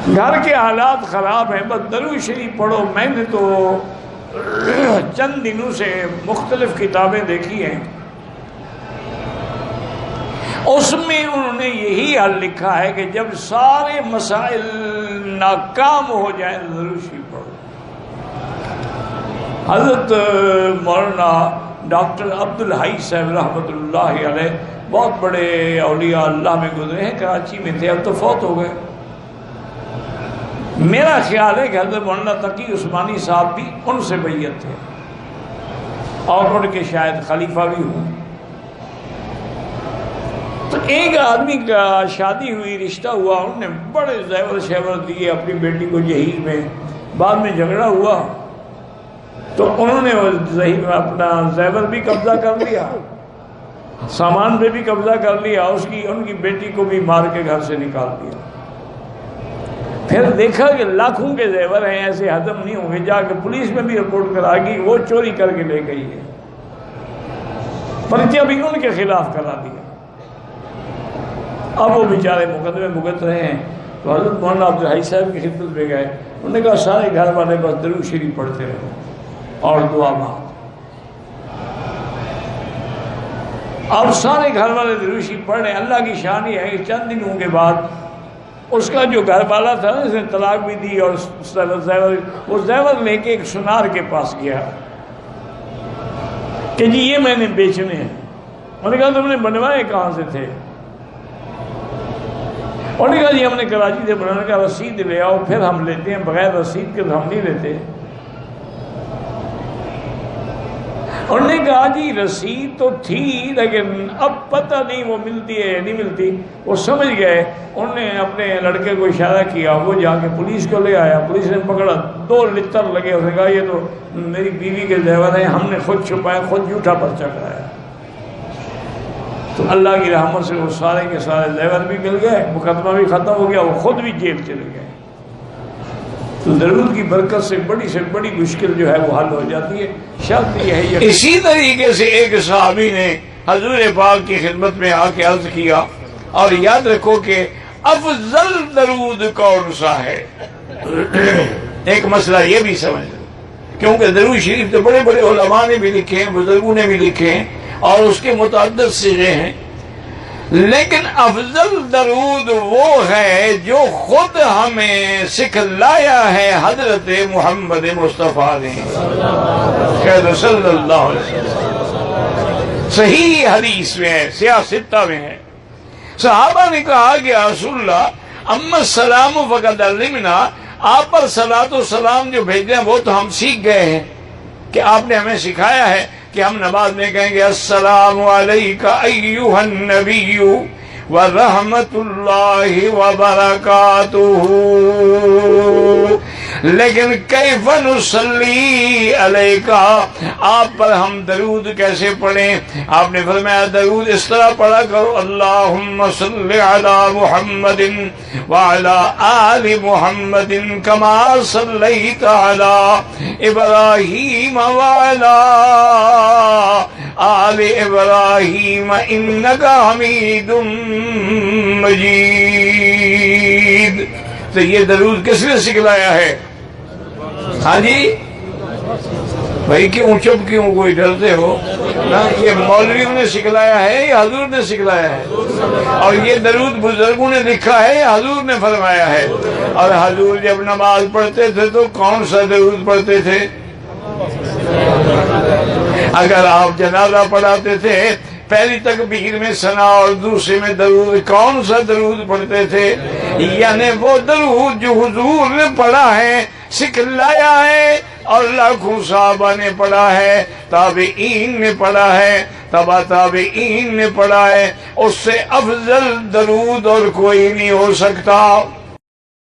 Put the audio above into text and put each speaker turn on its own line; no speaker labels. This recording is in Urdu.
گھر کے حالات خراب ہیں، بس درود شریف پڑھو۔ میں نے تو چند دنوں سے مختلف کتابیں دیکھی ہیں، اس میں انہوں نے یہی حل لکھا ہے کہ جب سارے مسائل ناکام ہو جائیں درود شریف پڑھو۔ حضرت مولانا ڈاکٹر عبدالحی صاحب رحمۃ اللہ علیہ بہت بڑے اولیاء اللہ میں گزرے ہیں، کراچی میں تھے، اب تو فوت ہو گئے۔ میرا خیال ہے کہ حضرت مولانا تقی عثمانی صاحب بھی ان سے بیعت تھے اور ان کے شاید خلیفہ بھی ہوں۔ تو ایک آدمی کا شادی ہوئی، رشتہ ہوا، انہوں نے بڑے زیور شیور دیے اپنی بیٹی کو جہیز میں، بعد میں جھگڑا ہوا تو انہوں نے اپنا زیور بھی قبضہ کر لیا، سامان پہ بھی قبضہ کر لیا، ان کی بیٹی کو بھی مار کے گھر سے نکال دیا۔ پھر دیکھا کہ لاکھوں کے زیور ہیں، ایسے ہضم نہیں ہوں گے، جا کے پولیس میں بھی رپورٹ کرا گئی، وہ چوری کر کے لے گئی ہے، پرچہ بھی ان کے خلاف کرا دیا۔ اب وہ بیچارے مقدمے بھگت رہے ہیں، تو حضرت مولانا عبدالحی صاحب کی خدمت میں گئے، انہوں نے کہا سارے گھر والے بس درود شریف پڑھتے رہو اور دعا مانگو۔ اب سارے گھر والے درود شریف پڑھ رہے ہیں۔ اللہ کی شان یہ ہے کہ چند دنوں کے بعد اس کا جو گھر والا تھا اس نے طلاق بھی دی، اور وہ زیور لے کے ایک سنار کے پاس گیا کہ جی یہ میں نے بیچنے ہیں۔ انہوں نے کہا تم نے بنوائے کہاں سے تھے؟ انہوں نے کہا جی ہم نے کراچی سے بنانے کا، رسید لے آؤ پھر ہم لیتے ہیں، بغیر رسید کے تو ہم نہیں لیتے۔ انہوں نے کہا جی رسید تو تھی لیکن اب پتہ نہیں وہ ملتی ہے یا نہیں ملتی۔ وہ سمجھ گئے، انہوں نے اپنے لڑکے کو اشارہ کیا، وہ جا کے پولیس کو لے آیا، پولیس نے پکڑا، 2 لتر لگے، اس نے کہا یہ تو میری بیوی کے زیور ہیں، ہم نے خود چھپائے، خود جھوٹا پرچہ کرایا۔ تو اللہ کی رحمت سے وہ سارے کے سارے زیور بھی مل گئے، مقدمہ بھی ختم ہو گیا، وہ خود بھی جیل چلے گئے۔ تو درود کی برکت سے بڑی مشکل جو ہے وہ حل ہو جاتی ہے۔ شرط یہ ہے۔ اسی طریقے سے ایک صحابی نے حضور پاک کی خدمت میں آ کے عرض کیا، اور یاد رکھو کہ افضل درود کون سا ہے؟ ایک مسئلہ یہ بھی سمجھ لو، کیونکہ درود شریف تو بڑے بڑے علماء نے بھی لکھے ہیں، بزرگوں نے بھی لکھے ہیں، اور اس کے متعدد صیغے ہیں، لیکن افضل درود وہ ہے جو خود ہمیں سکھلایا ہے حضرت محمد مصطفیٰ نے صلی اللہ علیہ وسلم۔ صحیح حدیث میں ہے، سیاستہ میں ہے، صحابہ نے کہا کہ رسول اللہ اما السلام فقد علمنا، آپ پر صلاۃ و سلام جو بھیجتے ہیں وہ تو ہم سیکھ گئے ہیں، کہ آپ نے ہمیں سکھایا ہے کہ ہم نماز میں کہیں گے السلام علیکہ ایہا النبی ورحمۃ اللہ وبرکاتہ، لیکن کیف نصلی علیکہ، آپ پر ہم درود کیسے پڑھیں؟ آپ نے فرمایا درود اس طرح پڑھا کرو، اللہم صلی علی محمد وعلی آل محمد کما صلیت علی ابراہیم وعلی آل ابراہیم انکا حمید مجید۔ تو یہ درود کس نے سکھلایا ہے؟ ہاں جی بھائی کیوں چپ کیوں، کوئی ڈرتے ہو؟ یہ مولویوں نے سکھلایا ہے یا حضور نے سکھلایا ہے؟ اور یہ درود بزرگوں نے لکھا ہے یا حضور نے فرمایا ہے؟ اور حضور جب نماز پڑھتے تھے تو کون سا درود پڑھتے تھے؟ اگر آپ جنازہ پڑھاتے تھے پہلی تکبیر میں ثنا اور دوسرے میں درود، کون سا درود پڑھتے تھے؟ یعنی وہ درود جو حضور نے پڑھا ہے، سکھلایا ہے، اور لاکھوں صحابہ نے پڑھا ہے، تابعین نے پڑھا ہے، تبع تابعین نے پڑھا ہے، اس سے افضل درود اور کوئی نہیں ہو سکتا۔